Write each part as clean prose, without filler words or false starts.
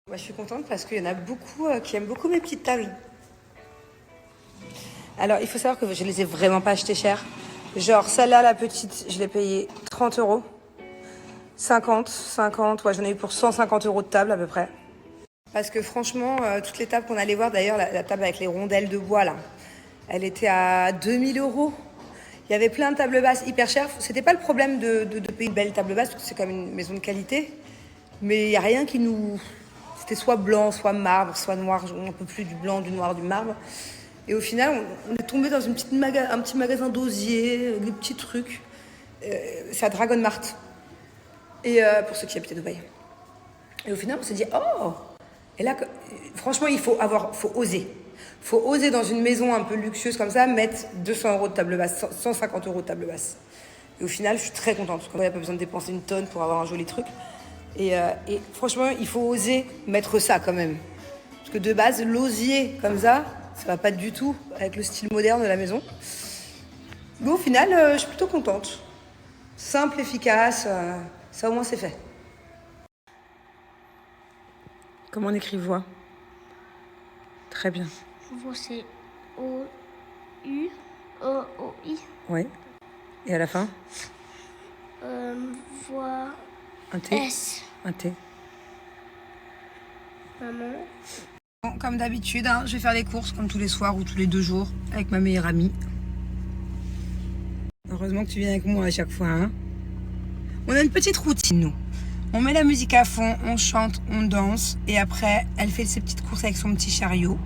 Moi, je suis contente parce qu'il y en a beaucoup qui aiment beaucoup mes petites tables. Alors, il faut savoir que je les ai vraiment pas achetées chères. Genre, celle-là, la petite, je l'ai payée 30 euros. 50, ouais, j'en ai eu pour 150 euros de table à peu près. Parce que franchement, toutes les tables qu'on allait voir, d'ailleurs, la table avec les rondelles de bois, là, elle était à 2000 euros. Il y avait plein de tables basses hyper chères. C'était pas le problème de payer une belle table basse, parce que c'est quand même une maison de qualité. Mais il n'y a rien qui nous... C'était soit blanc, soit marbre, soit noir. On n'en peut plus du blanc, du noir, du marbre. Et au final, on est tombé dans un petit magasin d'osier, des petits trucs. C'est à Dragon Mart. Et pour ceux qui habitent à Dubaï. Et au final, on s'est dit, oh. Et là, franchement, faut oser. Faut oser dans une maison un peu luxueuse comme ça, mettre 200 euros de table basse, 150 euros de table basse. Et au final, je suis très contente, parce qu'on n'a pas besoin de dépenser une tonne pour avoir un joli truc. Et franchement, il faut oser mettre ça quand même. Parce que de base, l'osier comme ça va pas du tout avec le style moderne de la maison. Mais au final, je suis plutôt contente. Simple, efficace, ça au moins c'est fait. Comment on écrit voix? Très bien. Voix, c'est O-U-O-O-I. Oui. Et à la fin? Voix Un T? S. Un T. Maman. Bon, comme d'habitude, hein, je vais faire les courses comme tous les soirs ou tous les 2 jours avec ma meilleure amie. Heureusement que tu viens avec moi à chaque fois. Hein. On a une petite routine, nous. On met la musique à fond, on chante, on danse. Et après, elle fait ses petites courses avec son petit chariot.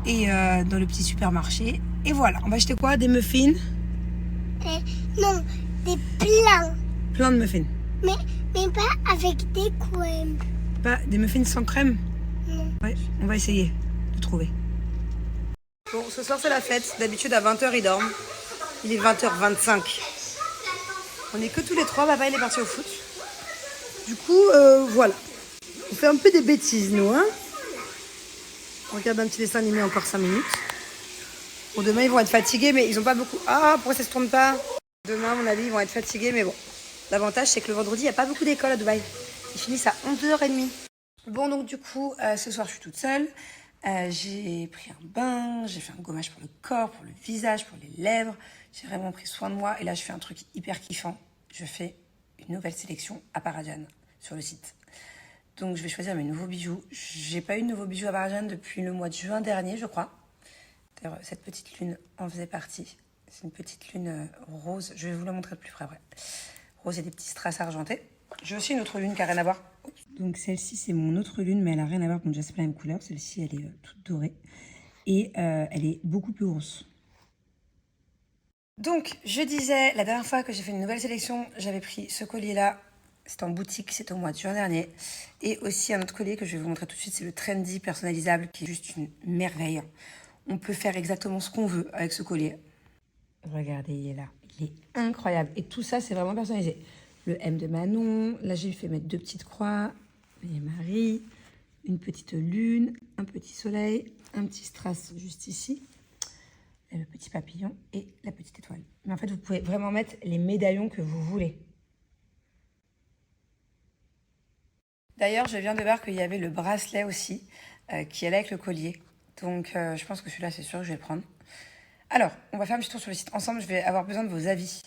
Et dans le petit supermarché. Et voilà, on va acheter quoi? Des muffins? Non, des plats. Plein de muffins. Mais pas avec des crèmes. Pas des muffins sans crème? Non. Ouais, on va essayer de trouver. Bon, ce soir c'est la fête. D'habitude à 20h ils dorment. Il est 20h25. On est que tous les trois. Papa il est parti au foot. Du coup, voilà. On fait un peu des bêtises nous, hein. On regarde un petit dessin animé encore 5 minutes. Bon, demain ils vont être fatigués, mais ils ont pas beaucoup. Ah, pourquoi ça se tourne pas? Demain, à mon avis, ils vont être fatigués, mais bon. L'avantage c'est que le vendredi, il n'y a pas beaucoup d'écoles à Dubaï. Ils finissent à 11h30. Bon, donc du coup, ce soir, je suis toute seule. J'ai pris un bain, j'ai fait un gommage pour le corps, pour le visage, pour les lèvres. J'ai vraiment pris soin de moi. Et là, je fais un truc hyper kiffant. Je fais une nouvelle sélection à Parajan sur le site. Donc, je vais choisir mes nouveaux bijoux. J'ai pas eu de nouveaux bijoux à Parajan depuis le mois de juin dernier, je crois. D'ailleurs, cette petite lune en faisait partie. C'est une petite lune rose. Je vais vous la montrer de plus près après. Rose et des petits strass argentés. J'ai aussi une autre lune qui n'a rien à voir. Donc celle-ci, c'est mon autre lune, mais elle n'a rien à voir. Bon, déjà, c'est pas la même couleur. Celle-ci, elle est toute dorée. Et elle est beaucoup plus grosse. Donc, je disais, la dernière fois que j'ai fait une nouvelle sélection, j'avais pris ce collier-là. C'était en boutique, c'était au mois de juin dernier. Et aussi un autre collier que je vais vous montrer tout de suite, c'est le Trendy personnalisable, qui est juste une merveille. On peut faire exactement ce qu'on veut avec ce collier. Regardez, il est là. Il est incroyable. Et tout ça, c'est vraiment personnalisé. Le M de Manon. Là, j'ai fait mettre 2 petites croix. Et Marie. Une petite lune. Un petit soleil. Un petit strass juste ici. Et le petit papillon. Et la petite étoile. Mais en fait, vous pouvez vraiment mettre les médaillons que vous voulez. D'ailleurs, je viens de voir qu'il y avait le bracelet aussi. Qui allait avec le collier. Donc, je pense que celui-là, c'est sûr que je vais le prendre. Alors, on va faire un petit tour sur le site ensemble. Je vais avoir besoin de vos avis.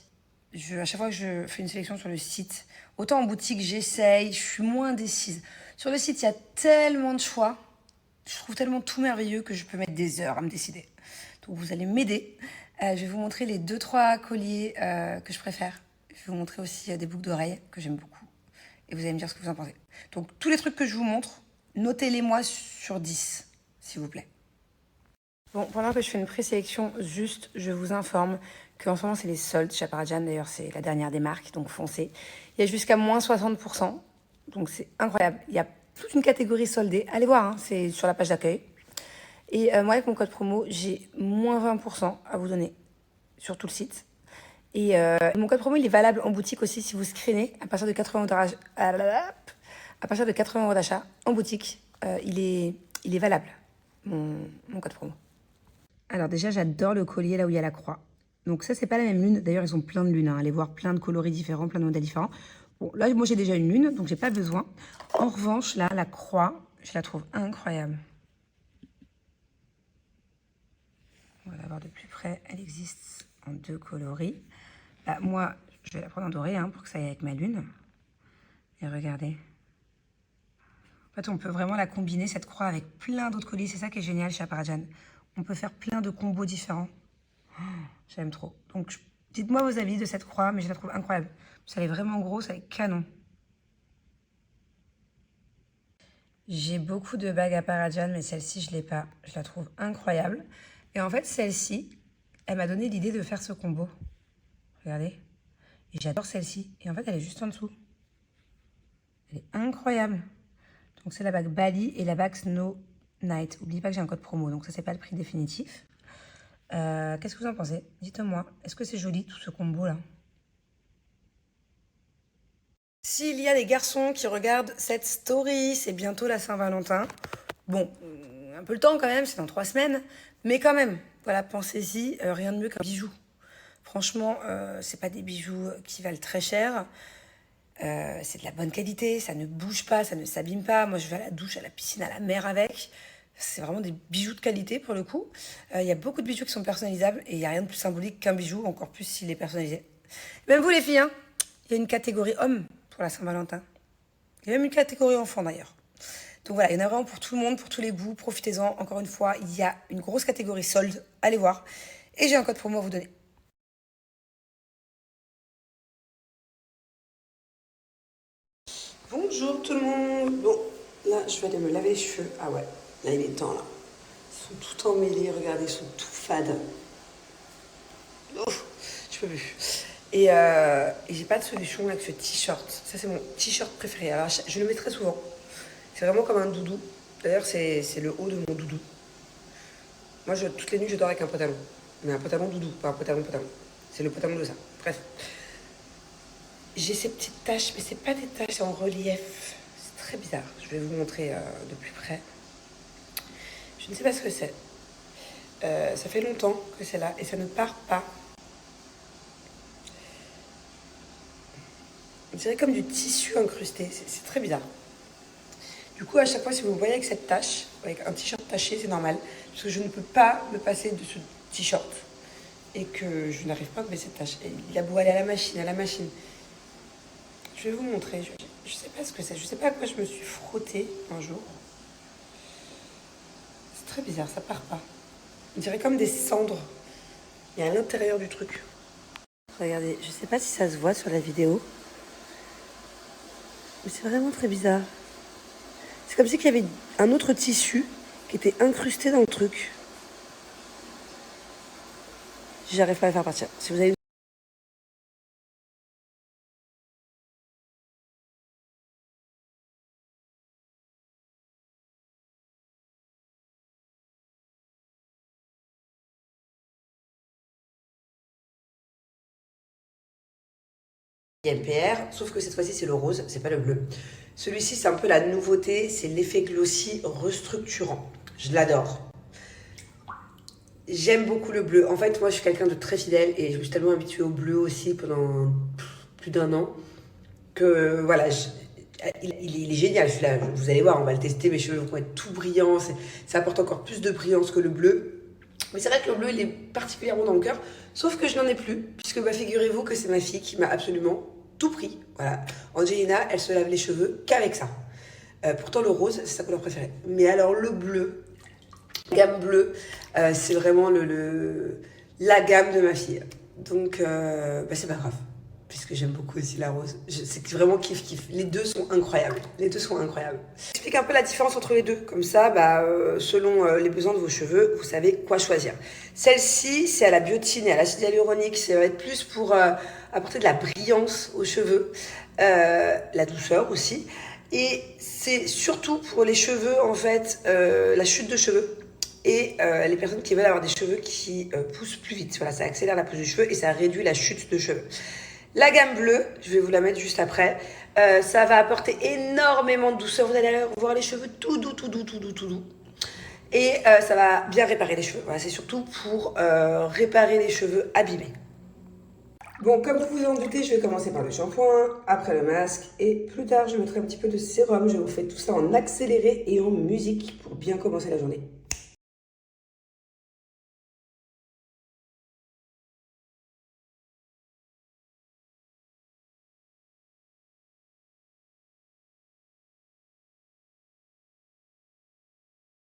À chaque fois que je fais une sélection sur le site, autant en boutique, j'essaye, je suis moins indécise. Sur le site, il y a tellement de choix. Je trouve tellement tout merveilleux que je peux mettre des heures à me décider. Donc, vous allez m'aider. Je vais vous montrer les 2-3 colliers que je préfère. Je vais vous montrer aussi des boucles d'oreilles que j'aime beaucoup. Et vous allez me dire ce que vous en pensez. Donc, tous les trucs que je vous montre, notez-les moi sur 10, s'il vous plaît. Bon, pendant que je fais une présélection, juste, je vous informe qu'en ce moment, c'est les soldes chez Parajan. D'ailleurs, c'est la dernière des marques, donc foncez. Il y a jusqu'à moins 60%, donc c'est incroyable. Il y a toute une catégorie soldée. Allez voir, hein, c'est sur la page d'accueil. Et moi, avec mon code promo, j'ai moins 20% à vous donner sur tout le site. Et mon code promo, il est valable en boutique aussi si vous screenez à partir de 80 euros à partir de 80 euros d'achat en boutique. Il est valable, mon code promo. Alors déjà, j'adore le collier là où il y a la croix. Donc ça, c'est pas la même lune. D'ailleurs, ils ont plein de lunes. Hein. Allez voir plein de coloris différents, plein de modèles différents. Bon, là, moi, j'ai déjà une lune, donc j'ai pas besoin. En revanche, là, la croix, je la trouve incroyable. On va la voir de plus près. Elle existe en 2 coloris. Bah, moi, je vais la prendre en doré pour que ça aille avec ma lune. Et regardez. En fait, on peut vraiment la combiner, cette croix, avec plein d'autres colis. C'est ça qui est génial chez Aparajan. On peut faire plein de combos différents. Oh, j'aime trop. Donc, dites-moi vos avis de cette croix, mais je la trouve incroyable. Ça est vraiment grosse, elle est canon. J'ai beaucoup de bagues Aparajan, mais celle-ci, je ne l'ai pas. Je la trouve incroyable. Et en fait, celle-ci, elle m'a donné l'idée de faire ce combo. Regardez. Et j'adore celle-ci. Et en fait, elle est juste en dessous. Elle est incroyable. Donc, c'est la bague Bali et la bague Snow Night. N'oubliez pas que j'ai un code promo, donc ça, c'est pas le prix définitif. Qu'est-ce que vous en pensez? Dites-moi. Est-ce que c'est joli, tout ce combo-là? S'il y a des garçons qui regardent cette story, c'est bientôt la Saint-Valentin. Bon, un peu le temps quand même, c'est dans 3 semaines. Mais quand même, voilà, pensez-y, rien de mieux qu'un bijou. Franchement, c'est pas des bijoux qui valent très cher. C'est de la bonne qualité, ça ne bouge pas, ça ne s'abîme pas. Moi, je vais à la douche, à la piscine, à la mer avec. C'est vraiment des bijoux de qualité pour le coup. Il y a beaucoup de bijoux qui sont personnalisables et il n'y a rien de plus symbolique qu'un bijou, encore plus s'il est personnalisé. Même vous les filles, il y a une catégorie homme pour la Saint-Valentin. Il y a même une catégorie enfant d'ailleurs. Donc voilà, il y en a vraiment pour tout le monde, pour tous les goûts. Profitez-en. Encore une fois, il y a une grosse catégorie solde. Allez voir. Et j'ai un code promo à vous donner. Bonjour tout le monde. Bon, là, je vais aller me laver les cheveux. Ah ouais, là, il est temps, là. Ils sont tout emmêlés, regardez, ils sont tout fades. Ouf, je peux plus. Et j'ai pas de solution avec ce t-shirt. Ça, c'est mon t-shirt préféré. Alors, je le mets très souvent. C'est vraiment comme un doudou. D'ailleurs, c'est le haut de mon doudou. Moi, toutes les nuits, je dors avec un pantalon. Mais un pantalon doudou, pas un pantalon. C'est le pantalon de ça. Bref. J'ai ces petites taches, mais c'est pas des taches en relief. C'est très bizarre. Je vais vous montrer de plus près. Je ne sais pas ce que c'est. Ça fait longtemps que c'est là et ça ne part pas. On dirait comme du tissu incrusté. C'est très bizarre. Du coup, à chaque fois, si vous me voyez avec cette tache, avec un t-shirt taché, c'est normal. Parce que je ne peux pas me passer de ce t-shirt. Et que je n'arrive pas à enlever cette tache. Et il a beau aller à la machine. Je vais vous montrer. Je sais pas ce que c'est. Je sais pas à quoi je me suis frottée un jour. C'est très bizarre, ça part pas. On dirait comme des cendres. Il y a à l'intérieur du truc. Regardez, je sais pas si ça se voit sur la vidéo. Mais c'est vraiment très bizarre. C'est comme si il y avait un autre tissu qui était incrusté dans le truc. J'arrive pas à le faire partir. Si vous avez MPR, sauf que cette fois-ci c'est le rose, c'est pas le bleu. Celui-ci c'est un peu la nouveauté, c'est l'effet glossy restructurant. Je l'adore. J'aime beaucoup le bleu. En fait, moi je suis quelqu'un de très fidèle et je me suis tellement habituée au bleu aussi pendant plus d'1 an que voilà, il est génial celui-là. Vous allez voir, on va le tester, mes cheveux vont être tout brillants, ça apporte encore plus de brillance que le bleu. Mais c'est vrai que le bleu il est particulièrement dans le cœur, sauf que je n'en ai plus, puisque figurez-vous que c'est ma fille qui m'a absolument tout pris. Voilà. Angelina, elle se lave les cheveux qu'avec ça. Pourtant, le rose, c'est sa couleur préférée. Mais alors, le bleu, la gamme bleue, c'est vraiment la gamme de ma fille. Donc, c'est pas grave, puisque j'aime beaucoup aussi la rose. C'est vraiment kiff. Les deux sont incroyables. J'explique un peu la différence entre les deux. Comme ça, selon les besoins de vos cheveux, vous savez quoi choisir. Celle-ci, c'est à la biotine et à l'acide hyaluronique. Ça va être plus pour apporter de la brillance aux cheveux, la douceur aussi. Et c'est surtout pour les cheveux, en fait, la chute de cheveux. Et les personnes qui veulent avoir des cheveux qui poussent plus vite. Voilà, ça accélère la pousse du cheveu et ça réduit la chute de cheveux. La gamme bleue, je vais vous la mettre juste après, ça va apporter énormément de douceur. Vous allez voir les cheveux tout doux. Et ça va bien réparer les cheveux. Voilà, c'est surtout pour réparer les cheveux abîmés. Bon, comme vous vous en doutez, je vais commencer par le shampoing, après le masque et plus tard, je mettrai un petit peu de sérum. Je vous fais tout ça en accéléré et en musique pour bien commencer la journée.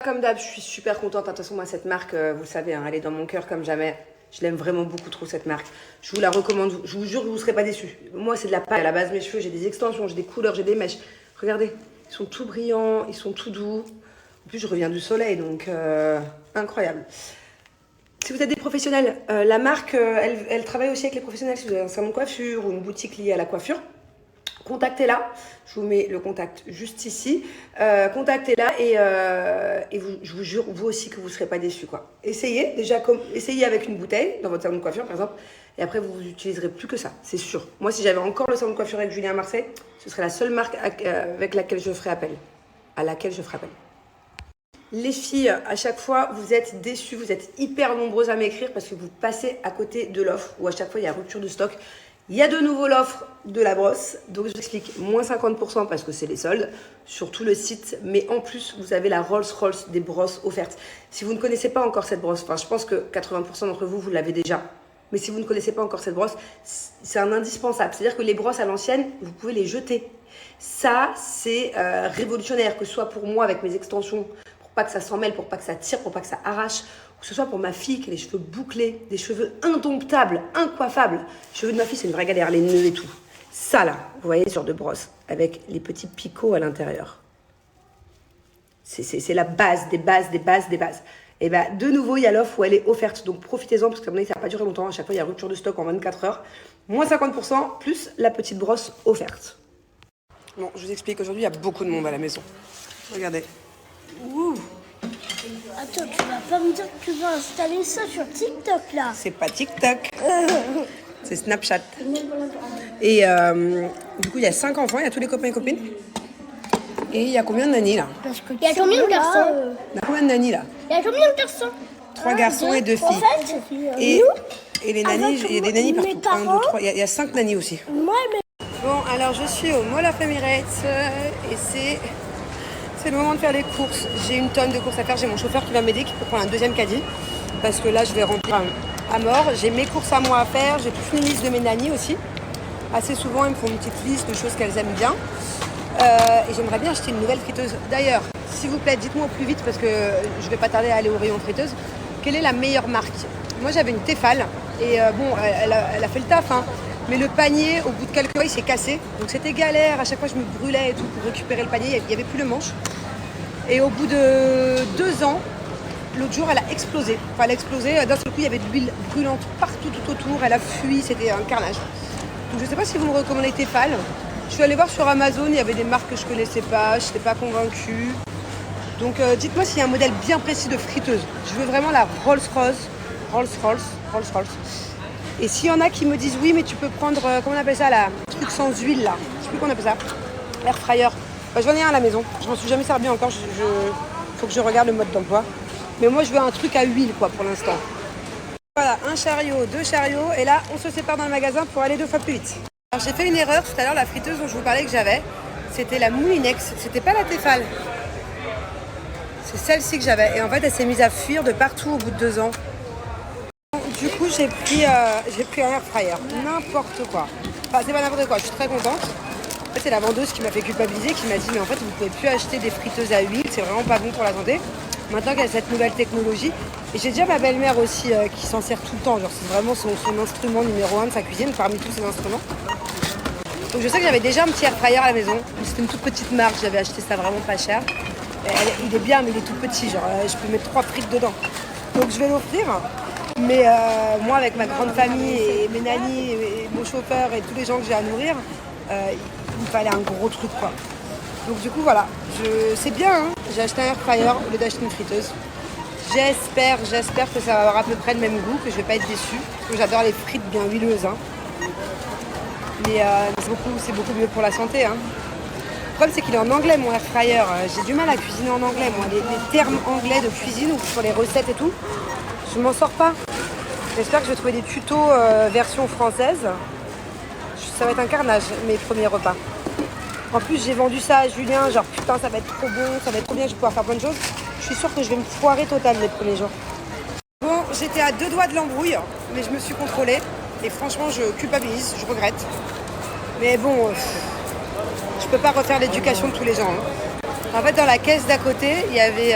Comme d'hab, je suis super contente. De toute façon, moi, cette marque, vous le savez, hein, elle est dans mon cœur comme jamais. Je l'aime vraiment beaucoup trop, cette marque. Je vous la recommande. Je vous jure que vous ne serez pas déçus. Moi, c'est de la paille. À la base, mes cheveux, j'ai des extensions, j'ai des couleurs, j'ai des mèches. Regardez, ils sont tout brillants, ils sont tout doux. En plus, je reviens du soleil, donc incroyable. Si vous êtes des professionnels, la marque, elle travaille aussi avec les professionnels. Si vous avez un salon de coiffure ou une boutique liée à la coiffure, contactez-la. Je vous mets le contact juste ici. Contactez-la et je vous jure, vous aussi, que vous ne serez pas déçus, quoi. Essayez, essayez avec une bouteille dans votre salon de coiffure, par exemple, et après, vous n'utiliserez plus que ça, c'est sûr. Moi, si j'avais encore le salon de coiffure avec Julien à Marseille, ce serait la seule marque avec laquelle je ferais appel. À laquelle je ferais appel. Les filles, à chaque fois, vous êtes déçues, vous êtes hyper nombreuses à m'écrire parce que vous passez à côté de l'offre où à chaque fois, il y a rupture de stock. Il y a de nouveau l'offre de la brosse, donc je vous explique, moins 50% parce que c'est les soldes sur tout le site, mais en plus vous avez la Rolls-Royce des brosses offertes. Si vous ne connaissez pas encore cette brosse, enfin je pense que 80% d'entre vous, vous l'avez déjà, mais si vous ne connaissez pas encore cette brosse, c'est un indispensable. C'est-à-dire que les brosses à l'ancienne, vous pouvez les jeter. Ça, c'est révolutionnaire, que ce soit pour moi avec mes extensions, pour pas que ça s'en mêle, pour pas que ça tire, pour pas que ça arrache, que ce soit pour ma fille qui a les cheveux bouclés, des cheveux indomptables, incoiffables. Les cheveux de ma fille, c'est une vraie galère, les nœuds et tout. Ça là, vous voyez, sur de brosse, avec les petits picots à l'intérieur. C'est la base des bases des bases des bases. Et bien, de nouveau, il y a l'offre où elle est offerte. Donc, profitez-en, parce que comme ça ne va pas durer longtemps. À chaque fois, il y a rupture de stock en 24 heures. Moins 50%, plus la petite brosse offerte. Bon, je vous explique. Aujourd'hui, il y a beaucoup de monde à la maison. Regardez. Ouh. Attends, tu vas pas me dire que tu vas installer ça sur TikTok, là. C'est pas TikTok. C'est Snapchat. Et du coup, il y a 5 enfants. Il y a tous les copains et copines. Et il y a combien de nannies, là? Il y a combien de garçons? Il y a combien de nannies, là? Il y a combien de garçons? 3 garçons et 2 filles. En fait, Et les nannies, il y a des nannies partout. 1, 2, 3. Il y a 5 nannies aussi. moi, mais... Bon, alors je suis au Mall of Emirates et c'est le moment de faire les courses. J'ai une tonne de courses à faire. J'ai mon chauffeur qui va m'aider, qui peut prendre un deuxième caddie. Parce que là, je vais remplir à mort. J'ai mes courses à moi à faire. J'ai toute une liste de mes nannies aussi. Assez souvent, ils me font une petite liste de choses qu'elles aiment bien. Et j'aimerais bien acheter une nouvelle friteuse. D'ailleurs, s'il vous plaît, dites-moi au plus vite parce que je vais pas tarder à aller au rayon friteuse. Quelle est la meilleure marque? Moi, j'avais une Tefal et bon, elle a fait le taf, hein. Mais le panier, au bout de quelques mois, il s'est cassé. Donc c'était galère. À chaque fois, je me brûlais et tout pour récupérer le panier. Il n'y avait plus le manche. Et au bout de 2 ans, l'autre jour, elle a explosé. Enfin, elle a explosé. D'un seul coup, il y avait de l'huile brûlante partout tout autour. Elle a fui. C'était un carnage. Donc je ne sais pas si vous me recommandez Tefal. Je suis allée voir sur Amazon. Il y avait des marques que je ne connaissais pas. Je n'étais pas convaincue. Donc dites-moi s'il y a un modèle bien précis de friteuse. Je veux vraiment la Rolls-Royce. Et s'il y en a qui me disent oui, mais tu peux prendre, comment on appelle ça, là, truc sans huile, là. Je sais plus comment on appelle ça. Air fryer. Bah, j'en ai un à la maison. Je m'en suis jamais servi encore. Faut que je regarde le mode d'emploi. Mais moi, je veux un truc à huile, quoi, pour l'instant. Voilà, un chariot, 2 chariots. Et là, on se sépare dans le magasin pour aller 2 fois plus vite. Alors, j'ai fait une erreur tout à l'heure. La friteuse dont je vous parlais que j'avais, c'était la Moulinex. C'était pas la Tefal. C'est celle-ci que j'avais. Et en fait, elle s'est mise à fuir de partout au bout de 2 ans. Du coup, j'ai pris un air fryer. N'importe quoi. Enfin, c'est pas n'importe quoi. Je suis très contente. En fait, c'est la vendeuse qui m'a fait culpabiliser, qui m'a dit mais en fait, vous pouvez plus acheter des friteuses à huile. C'est vraiment pas bon pour la santé. Maintenant qu'il y a cette nouvelle technologie. Et j'ai déjà ma belle-mère aussi qui s'en sert tout le temps. Genre, c'est vraiment son instrument numéro 1 de sa cuisine parmi tous ses instruments. Donc, je sais que j'avais déjà un petit air fryer à la maison. C'était une toute petite marque. J'avais acheté ça vraiment pas cher. Il est bien, mais il est tout petit. Genre, je peux mettre 3 frites dedans. Donc, je vais l'offrir. Mais moi, avec ma grande famille et mes nannies et mon chauffeur et tous les gens que j'ai à nourrir, il me fallait un gros truc, quoi. Donc du coup, voilà, c'est bien, hein. J'ai acheté un air fryer au lieu d'acheter une friteuse. J'espère que ça va avoir à peu près le même goût, que je vais pas être déçue, parce que j'adore les frites bien huileuses, hein. Mais c'est beaucoup mieux pour la santé, hein. Le problème, c'est qu'il est en anglais, mon air fryer. J'ai du mal à cuisiner en anglais, moi. Les termes anglais de cuisine, ou pour les recettes et tout, je m'en sors pas. J'espère que je vais trouver des tutos version française. Ça va être un carnage, mes premiers repas. En plus, j'ai vendu ça à Julien, genre putain, ça va être trop bon, ça va être trop bien, je vais pouvoir faire plein de choses. Je suis sûre que je vais me foirer total les premiers jours. Bon, j'étais à 2 doigts de l'embrouille, mais je me suis contrôlée. Et franchement, je culpabilise, je regrette. Mais bon, je peux pas refaire l'éducation de tous les gens. Hein. En fait, dans la caisse d'à côté, il y avait...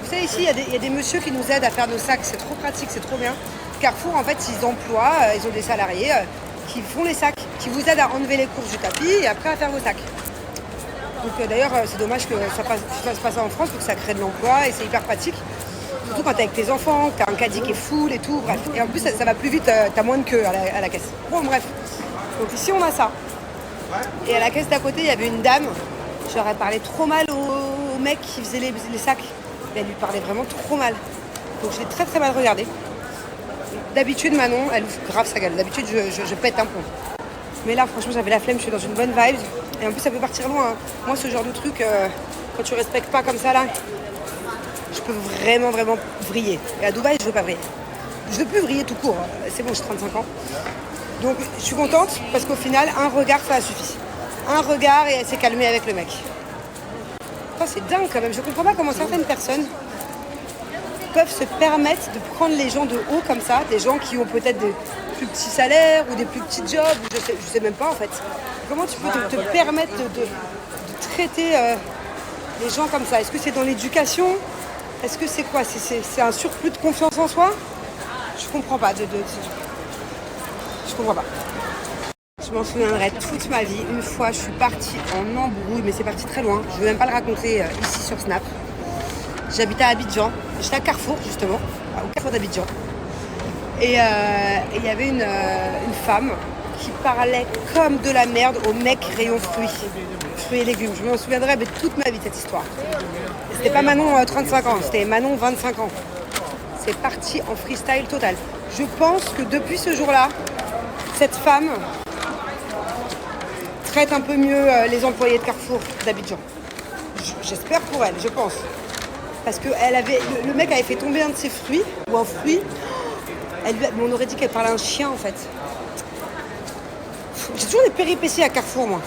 vous savez, ici, il y a des messieurs qui nous aident à faire nos sacs. C'est trop pratique, c'est trop bien. Carrefour, en fait, ils emploient, ils ont des salariés qui font les sacs, qui vous aident à enlever les courses du tapis et après à faire vos sacs. Donc d'ailleurs, c'est dommage que ça fasse pas ça en France, parce que ça crée de l'emploi et c'est hyper pratique. Surtout quand t'es avec tes enfants, que t'as un caddie qui est full et tout, bref. Et en plus, ça va plus vite, t'as moins de queue à la caisse. Bon, bref. Donc ici, on a ça. Et à la caisse d'à côté, il y avait une dame. J'aurais parlé trop mal au mec qui faisait les sacs. Mais elle lui parlait vraiment trop mal. Donc je l'ai très très mal regardé. D'habitude, Manon, elle ouvre grave sa gueule. D'habitude, je pète un plomb. Mais là, franchement, j'avais la flemme, je suis dans une bonne vibe. Et en plus, ça peut partir loin. Hein. Moi, ce genre de truc, quand tu respectes pas comme ça, là, je peux vraiment, vraiment vriller. Et à Dubaï, je veux pas vriller. Je veux plus vriller tout court. C'est bon, j'ai 35 ans. Donc, je suis contente parce qu'au final, un regard, ça a suffi. Un regard et elle s'est calmée avec le mec. Oh, c'est dingue quand même. Je comprends pas comment certaines personnes peuvent se permettre de prendre les gens de haut comme ça, des gens qui ont peut-être des plus petits salaires ou des plus petits jobs, je sais même pas en fait. Comment tu peux te permettre de traiter les gens comme ça? Est-ce que c'est dans l'éducation? Est-ce que c'est quoi? C'est un surplus de confiance en soi? Je comprends pas. Je comprends pas. Je m'en souviendrai toute ma vie. Une fois, je suis partie en embrouille, mais c'est parti très loin. Je ne veux même pas le raconter ici sur Snap. J'habitais à Abidjan. J'étais à Carrefour, justement, au Carrefour d'Abidjan. Et il y avait une femme qui parlait comme de la merde au mec rayon fruits et légumes. Je m'en souviendrai mais toute ma vie, cette histoire. Et c'était pas Manon 35 ans, c'était Manon 25 ans. C'est parti en freestyle total. Je pense que depuis ce jour-là, cette femme traite un peu mieux les employés de Carrefour d'Abidjan. J'espère pour elle, je pense. Parce que le mec avait fait tomber un de ses fruits, ou un fruit. On aurait dit qu'elle parlait à un chien, en fait. J'ai toujours des péripéties à Carrefour, moi.